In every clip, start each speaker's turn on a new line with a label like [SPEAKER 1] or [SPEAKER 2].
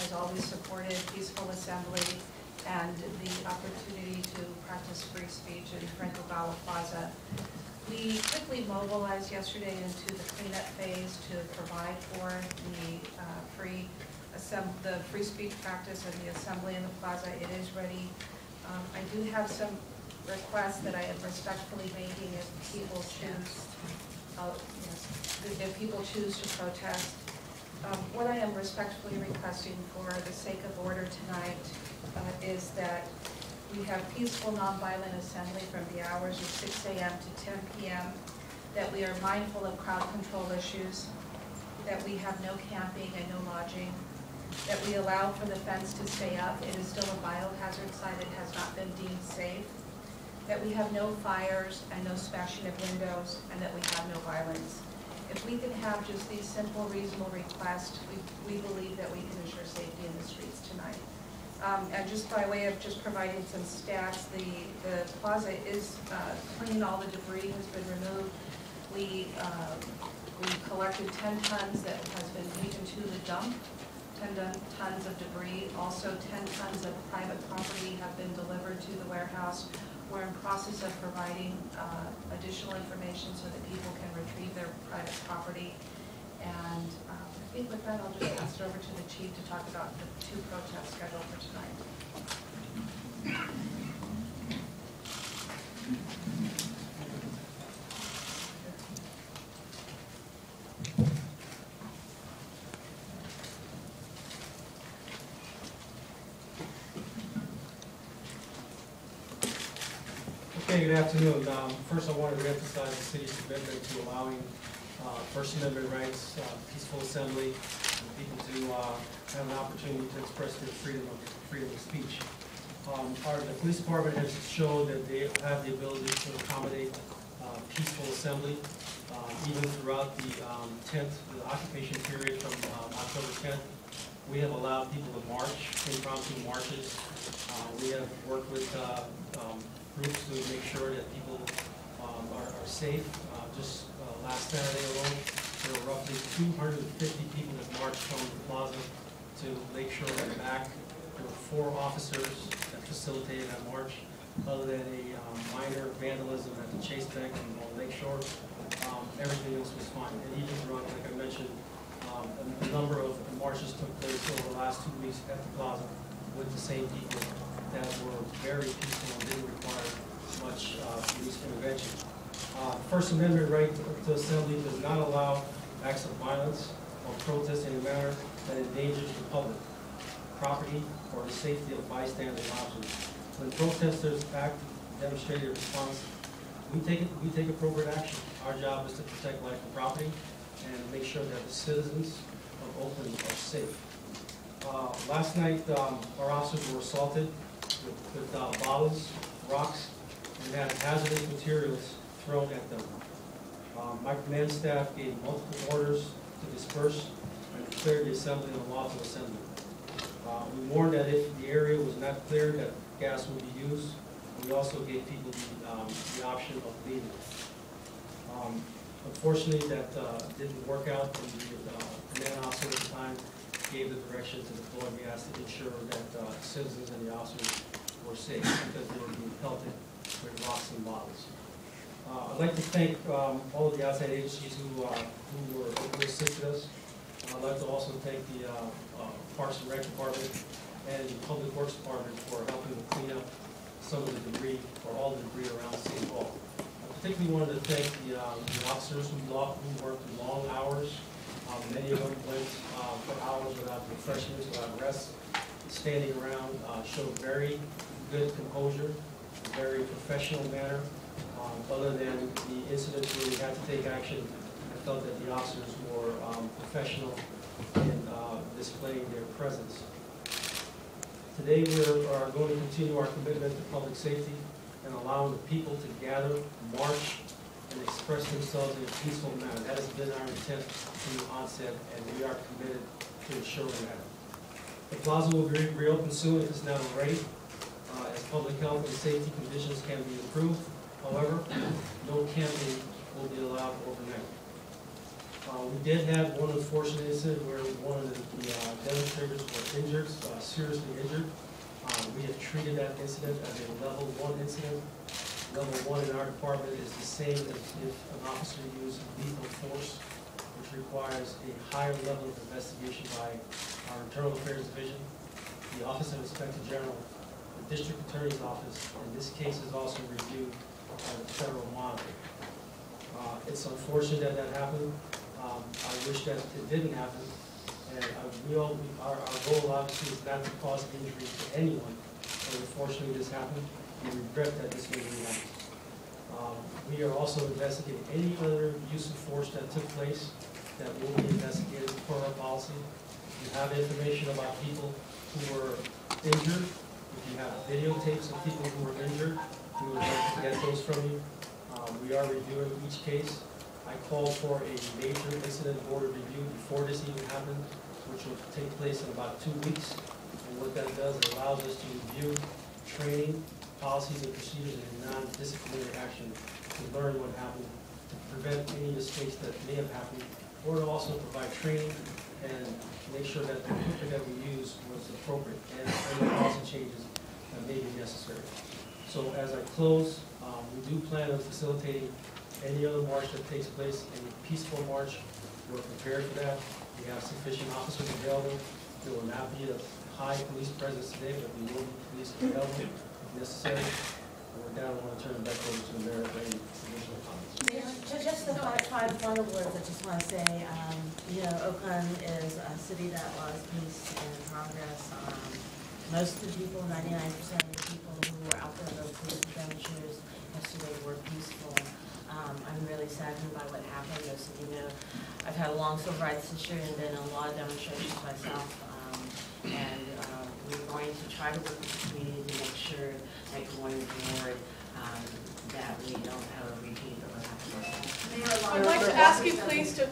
[SPEAKER 1] has always supported peaceful assembly and the opportunity to practice free speech in Franco Gala Plaza. We quickly mobilized yesterday into the cleanup phase to provide for the free speech practice and the assembly in the plaza. It is ready. I do have some requests that I am respectfully making if people choose. If people choose to protest. What I am respectfully requesting for the sake of order tonight is that we have peaceful nonviolent assembly from the hours of 6 a.m. to 10 p.m., that we are mindful of crowd control issues, that we have no camping and no lodging, that we allow for the fence to stay up. It is still a biohazard site. It has not been deemed safe. That we have no fires and no smashing of windows, and that we have no violence. If we can have just these simple, reasonable requests, we believe that we can ensure safety in the streets tonight. And just by way of just providing some stats, the plaza is clean. All the debris has been removed. We collected 10 tons that has been taken to the dump. 10 tons of debris. Also 10 tons of private property have been delivered to the warehouse. We're in process of providing additional information so that people can retrieve their private property. And I think with that, I'll just pass it over to the chief to talk about the 2 protests scheduled for tonight.
[SPEAKER 2] Okay, good afternoon. First, I want to reemphasize the city's commitment to allowing First Amendment rights, peaceful assembly, and people to have an opportunity to express their freedom of speech. The police department has shown that they have the ability to accommodate peaceful assembly, even throughout the occupation period from October 10th. We have allowed people to march, impromptu marches. We have worked with groups to make sure that people are safe. Just last Saturday alone, there were roughly 250 people that marched from the plaza to Lakeshore and back. There were 4 officers that facilitated that march. Other than a minor vandalism at the Chase Bank on Lakeshore, everything else was fine. And even throughout, like I mentioned, a number of marches took place over the last 2 weeks at the plaza with the same people that were very peaceful and didn't require much police intervention. First Amendment right to assembly does not allow acts of violence or protest in a manner that endangers the public, property, or the safety of bystanders and objects. When protesters act, demonstrate a response, we take appropriate action. Our job is to protect life and property and make sure that the citizens of Oakland are safe. Last night, our officers were assaulted with bottles, rocks, and had hazardous materials thrown at them. My command staff gave multiple orders to disperse and declare the assembly an unlawful assembly. We warned that if the area was not cleared, that gas would be used. We also gave people the option of leaving. Unfortunately, that didn't work out, and the command officer at the time gave the direction to deploy. We asked to ensure that citizens and the officers were safe because they were being pelted with rocks and bottles. I'd like to thank all of the outside agencies who assisted us. I'd like to also thank the Parks and Rec Department and the Public Works Department for helping to clean up some of the debris, or all the debris around City Hall. I particularly wanted to thank the officers who worked long hours. Many of them went for hours without refreshments, without rest, standing around, showed very good composure, a very professional manner. Other than the incidents where we had to take action, I felt that the officers were professional in displaying their presence. Today we are going to continue our commitment to public safety and allowing the people to gather, march, and express themselves in a peaceful manner. That has been our intent from the onset, and we are committed to ensuring that. The plaza will be reopened soon if it's not already, as public health and safety conditions can be improved. However, no camping will be allowed overnight. We did have one unfortunate incident where one of the demonstrators were injured, seriously injured. We have treated that incident as a level 1 incident. Level 1 in our department is the same as if an officer used lethal force, which requires a higher level of investigation by our Internal Affairs Division, the Office of Inspector General, the District Attorney's Office, and this case is also reviewed by the Federal Monitor. It's unfortunate that that happened. I wish that it didn't happen, and our goal obviously is not to cause injury to anyone, but unfortunately this happened. We regret that this injury happened. We are also investigating any other use of force that took place that will be investigated per our policy. If you have information about people who were injured, if you have videotapes of people who were injured, we would like to get those from you. We are reviewing each case. I called for a major incident board review before this even happened, which will take place in about 2 weeks. And what that does, it allows us to review training, policies and procedures, and non-disciplinary action to learn what happened, to prevent any mistakes that may have happened, or to also provide training and make sure that the equipment that we use was appropriate and any policy changes that may be necessary. So as I close, we do plan on facilitating any other march that takes place, any peaceful march. We're prepared for that. We have sufficient officers available. There will not be a high police presence today, but we will be police available if necessary. And with that, I want to turn it back over to the mayor for any additional comments.
[SPEAKER 3] Just the final words, I just want to say, you know, Oakland is a city that loves peace and progress. Most of the people, 99% of the people who were out there in those police adventures yesterday were peaceful. I'm really saddened by what happened. Most of you know, I've had a long civil rights history and been in a lot of demonstrations myself. And we're going to try to work with the community to make sure that going forward that we don't have a repeat of what happened.
[SPEAKER 4] I'd like to ask you please to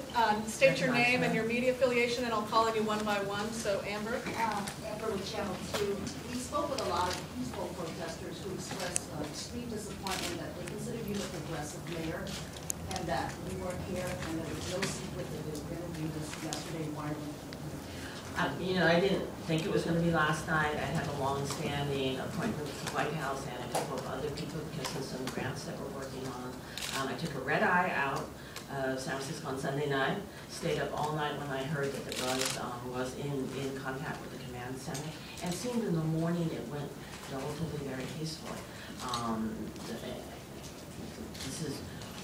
[SPEAKER 4] state your name and your media affiliation, and I'll call on you one by one. So Amber.
[SPEAKER 5] Amber with Channel 2. We spoke with a lot of peaceful protesters who expressed extreme disappointment that they considered you a progressive mayor, and that we weren't here, and there was no secret that they interviewed us yesterday. Why weren't
[SPEAKER 3] you know, I didn't think it was going to be last night. I had a long-standing appointment with the White House and a couple of other people because of some grants that we're working on. I took a red eye out of San Francisco on Sunday night, stayed up all night when I heard that the was in contact with the command center, and it seemed in the morning it went relatively very peacefully. This is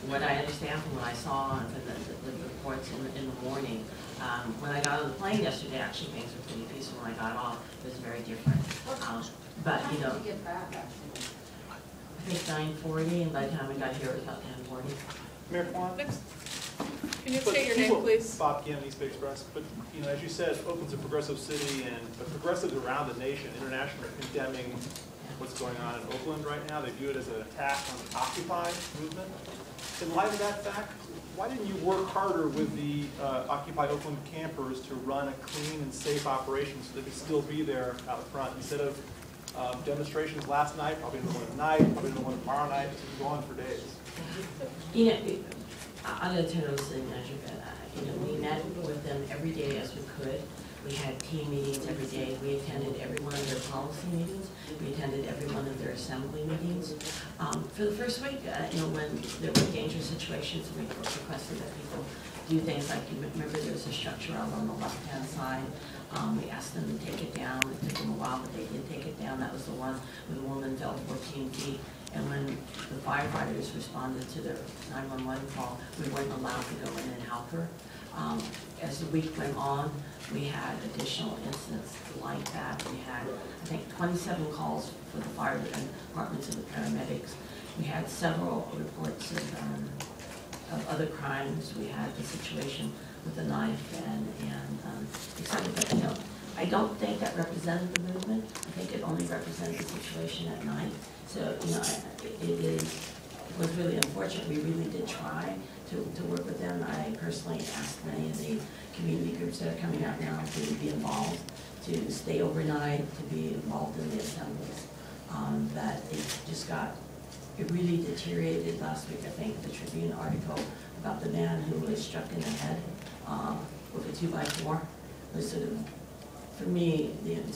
[SPEAKER 3] what I understand from what I saw and from the reports in the morning. When I got on the plane yesterday, actually things were pretty peaceful. When I got off, it was very different. But you know,
[SPEAKER 5] you get back, actually?
[SPEAKER 3] I think 9:40, and by the time we got here, it was about 10:40.
[SPEAKER 6] Mayor Quan?
[SPEAKER 4] Can you state your name, please?
[SPEAKER 6] Bob Kim, East Bay Express. But, you know, as you said, Oakland's a progressive city, and the progressives around the nation, internationally, are condemning what's going on in Oakland right now. They view it as an attack on the Occupy movement. In light of that fact, why didn't you work harder with the Occupy Oakland campers to run a clean and safe operation so they could still be there out front instead of demonstrations last night, probably another one tonight, probably another one tomorrow night, it's been going on for days?
[SPEAKER 3] You know, I'm going to turn those things measure. You know, we met with them every day as we could. We had team meetings every day. We attended every one of their policy meetings. We attended every one of their assembly meetings. For the first week, you know, when there were dangerous situations, we requested that people do things like, you remember there was a structure out on the left-hand side. We asked them to take it down. It took them a while, but they did take it down. That was the one where the woman fell 14 feet. And when the firefighters responded to their 911 call, we weren't allowed to go in and help her. As the week went on, we had additional incidents like that. We had, I think, 27 calls for the fire departments and the paramedics. We had several reports of other crimes. We had the situation with the knife and etc. But, you know, I don't think that represented the movement. I think it only represented the situation at night. So, you know, it was really unfortunate. We really did try to work with them. I personally asked many of the community groups that are coming out now to be involved, to stay overnight, to be involved in the assemblies. But it just got, it really deteriorated last week. I think the Tribune article about the man who was struck in the head with a 2x4. It was sort of, for me,